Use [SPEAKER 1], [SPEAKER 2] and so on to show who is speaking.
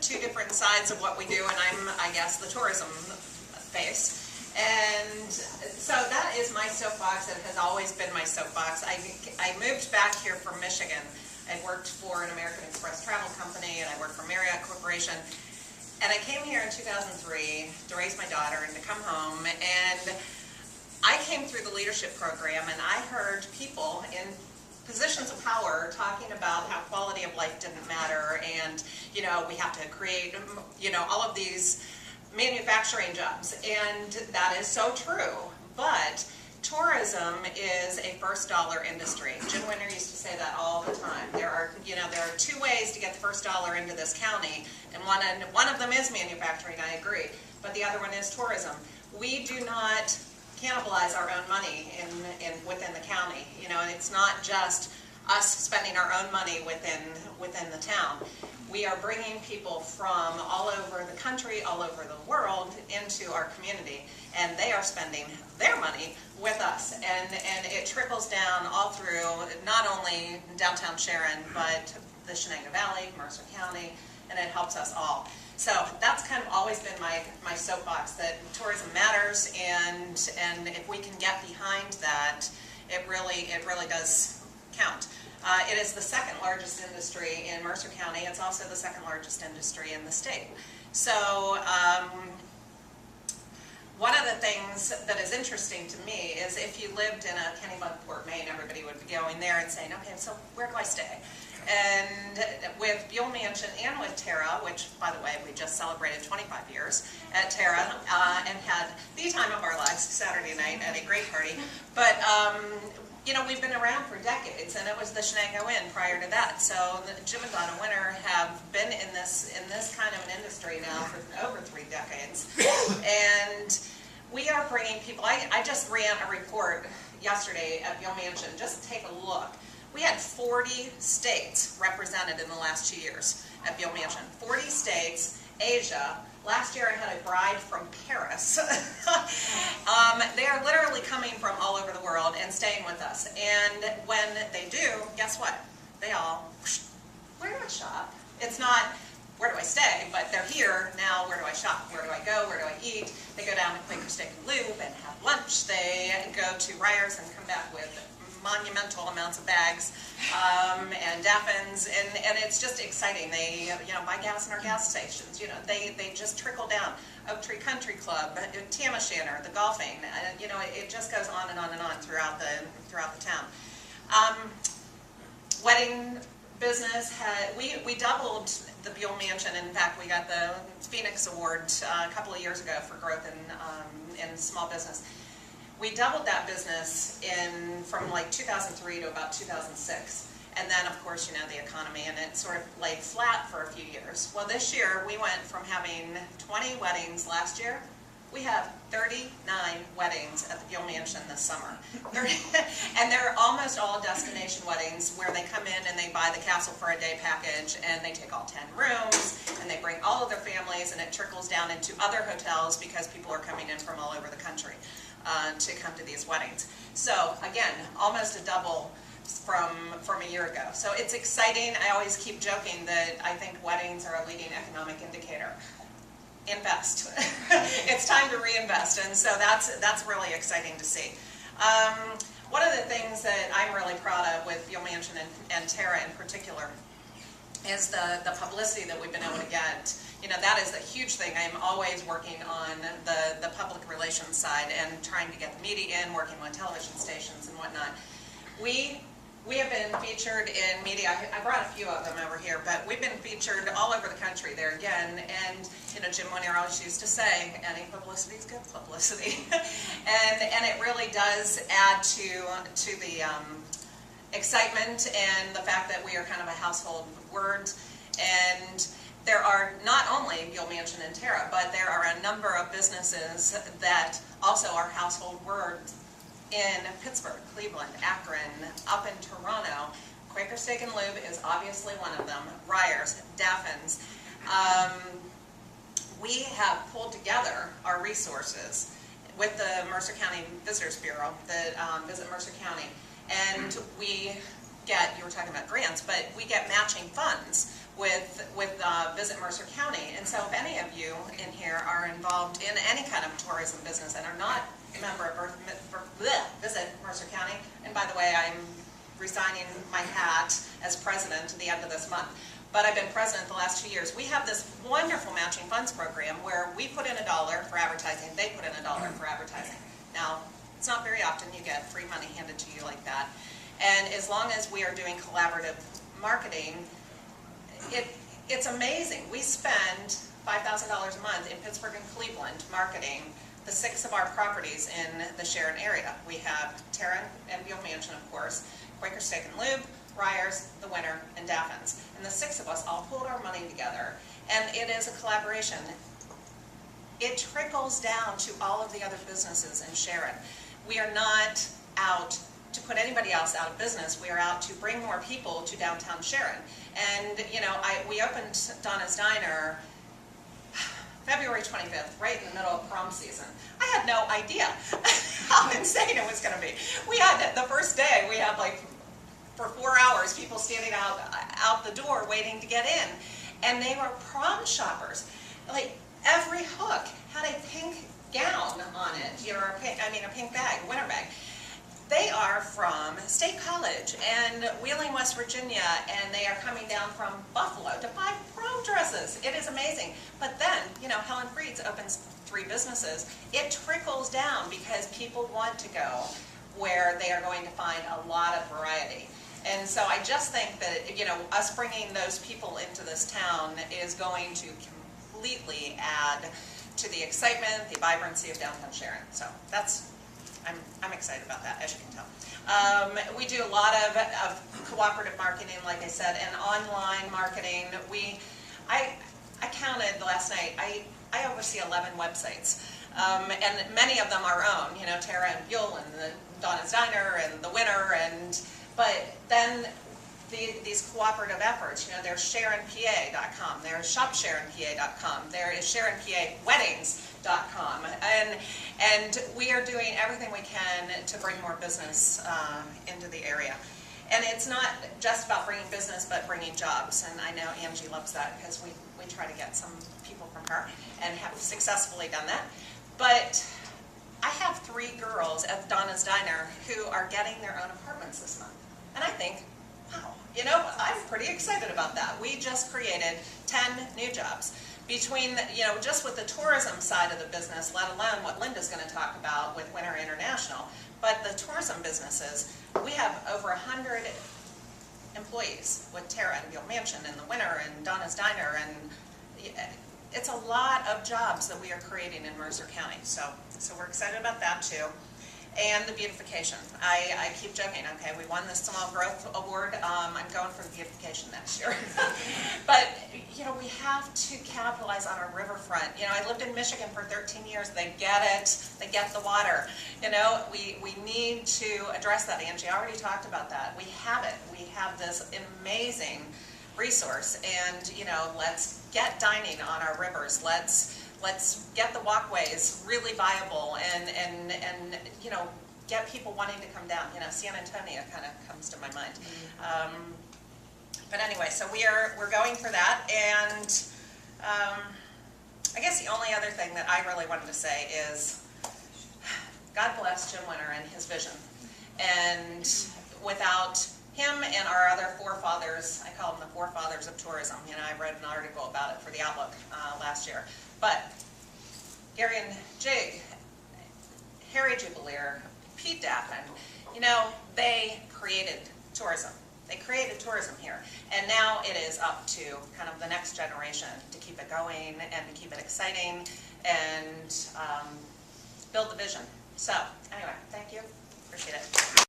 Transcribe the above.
[SPEAKER 1] two different sides of what we do, and I'm, I guess, the tourism face. And so that is my soapbox. It has always been my soapbox. I moved back here from Michigan. I worked for an American Express travel company, and I worked for Marriott Corporation. And I came here in 2003 to raise my daughter and to come home. And I came through the leadership program, and I heard people in positions of power talking about how quality of life didn't matter, and we have to create all of these manufacturing jobs, and that is so true. But tourism is a first dollar industry. Jim Winter used to say that all the time. There are two ways to get the first dollar into this county, and one of them is manufacturing. I agree, but the other one is tourism. We do not cannibalize our own money within the county. It's not just us spending our own money within the town. We are bringing people from all over the country, all over the world into our community, and they are spending their money with us, and it trickles down all through not only downtown Sharon, but the Shenango Valley, Mercer County, and it helps us all. So that's kind of always been my soapbox, that tourism matters, and if we can get behind that, it really does count. It is the second largest industry in Mercer County. It's also the second largest industry in the state. So one of the things that is interesting to me is if you lived in a Kennebunkport, Maine, everybody would be going there and saying, okay, so where do I stay? And with Buell Mansion and with Terra, which, by the way, we just celebrated 25 years at Terra and had the time of our lives Saturday night at a great party. But, we've been around for decades, and it was the Shenango Inn prior to that. So Jim and Donna Winter have been in this kind of an industry now for over 3 decades. And we are bringing people. I just ran a report yesterday at Buell Mansion. Just take a look. We had 40 states represented in the last 2 years at Buell Mansion. 40 states, Asia. Last year I had a bride from Paris. They are literally coming from all over the world and staying with us. And when they do, guess what? They all, where do I shop? It's not, where do I stay? But they're here, now where do I shop? Where do I go? Where do I eat? They go down to Quaker Steak and Lube and have lunch. They go to Ryers and come back with monumental amounts of bags and daffins, and it's just exciting. They buy gas in our gas stations. They just trickle down. Oak Tree Country Club, Tam-o'-Shanter, the golfing. It just goes on and on and on throughout the town. Wedding business we doubled the Buell Mansion. In fact, we got the Phoenix Award a couple of years ago for growth in small business. We doubled that business from like 2003 to about 2006. And then, of course, the economy, and it sort of laid flat for a few years. Well, this year, we went from having 20 weddings last year. We have 39 weddings at the Buell Mansion this summer. And they're almost all destination weddings where they come in and they buy the Castle for a Day package, and they take all 10 rooms, and they bring all of their families, and it trickles down into other hotels because people are coming in from all over the country to come to these weddings. So again, almost a double from a year ago. So it's exciting. I always keep joking that I think weddings are a leading economic indicator. Invest. It's time to reinvest, and so that's really exciting to see. One of the things that I'm really proud of with Buell Mansion and Terra in particular is the publicity that we've been able to get. That is a huge thing. I'm always working on the public relations side and trying to get the media in, working with television stations and whatnot. We have been featured in media. I brought a few of them over here, but we've been featured all over the country there again. And Jim Winter always used to say, any publicity is good publicity. and it really does add to the excitement and the fact that we are kind of a household word. And there are not only Buell Mansion and Terra, but there are a number of businesses that also are household words in Pittsburgh, Cleveland, Akron, up in Toronto. Quaker Steak and Lube is obviously one of them. Ryers, Daffins. We have pulled together our resources with the Mercer County Visitors Bureau, the Visit Mercer County, and we get, you were talking about grants, but we get matching funds with Visit Mercer County. And so if any of you in here are involved in any kind of tourism business and are not a member of Visit Mercer County, and by the way, I'm resigning my hat as president at the end of this month, but I've been president the last 2 years. We have this wonderful matching funds program where we put in $1 for advertising, they put in $1 for advertising. Now, it's not very often you get free money handed to you like that. And as long as we are doing collaborative marketing, it's amazing. We spend $5,000 a month in Pittsburgh and Cleveland marketing the 6 of our properties in the Sharon area. We have Terran and Beale Mansion, of course, Quaker Steak and Lube, Ryers, The Winter, and Daffins. And the 6 of us all pulled our money together, and it is a collaboration. It trickles down to all of the other businesses in Sharon. We are not out to put anybody else out of business. We are out to bring more people to downtown Sharon. And you know, we opened Donna's Diner February 25th, right in the middle of prom season. I had no idea how insane it was going to be. We had, the first day, we had like, for 4 hours, people standing out the door waiting to get in. And they were prom shoppers. Like, every hook had a pink gown on it, you know, a pink bag, winter bag. They are from State College and Wheeling, West Virginia, and they are coming down from Buffalo to buy prom dresses. It is amazing. But then, you know, Helen Freed's opens 3 businesses. It trickles down because people want to go where they are going to find a lot of variety. And so I just think that, you know, us bringing those people into this town is going to completely add to the excitement, the vibrancy of downtown Sharon. So that's, I'm excited about that, as you can tell. We do a lot of cooperative marketing, like I said, and online marketing. I counted last night, I oversee 11 websites, and many of them are our own, you know, Tara and Buell and the Donna's Diner and The Winter, but then these cooperative efforts, you know, there's SharonPA.com, there's ShopSharonPA.com, there is SharonPAWeddings.com, and we are doing everything we can to bring more business into the area. And it's not just about bringing business, but bringing jobs, and I know Angie loves that because we try to get some people from her and have successfully done that. But I have 3 girls at Donna's Diner who are getting their own apartments this month, and I think, wow, you know, I'm pretty excited about that. We just created 10 new jobs. Between, you know, just with the tourism side of the business, let alone what Linda's going to talk about with Winter International, but the tourism businesses, we have over 100 employees with Tara and Beale Mansion and The Winter and Donna's Diner, and it's a lot of jobs that we are creating in Mercer County. So we're excited about that too. And the beautification. I keep joking, okay, we won the Small Growth Award. I'm going for the beautification next year. But, you know, we have to capitalize on our riverfront. You know, I lived in Michigan for 13 years. They get it. They get the water. You know, we need to address that. Angie already talked about that. We have it. We have this amazing resource. And, you know, let's get dining on our rivers. Let's get the walkways really viable and you know, get people wanting to come down. You know, San Antonio kind of comes to my mind. But anyway, so we're going for that, and I guess the only other thing that I really wanted to say is God bless Jim Winter and his vision. And without him and our other forefathers, I call them the forefathers of tourism. You know, I read an article about it for the Outlook last year. But Gary and Jig, Harry Jubileer, Pete Daffin, you know, they created tourism. They created tourism here. And now it is up to kind of the next generation to keep it going and to keep it exciting and build the vision. So anyway, thank you. Appreciate it.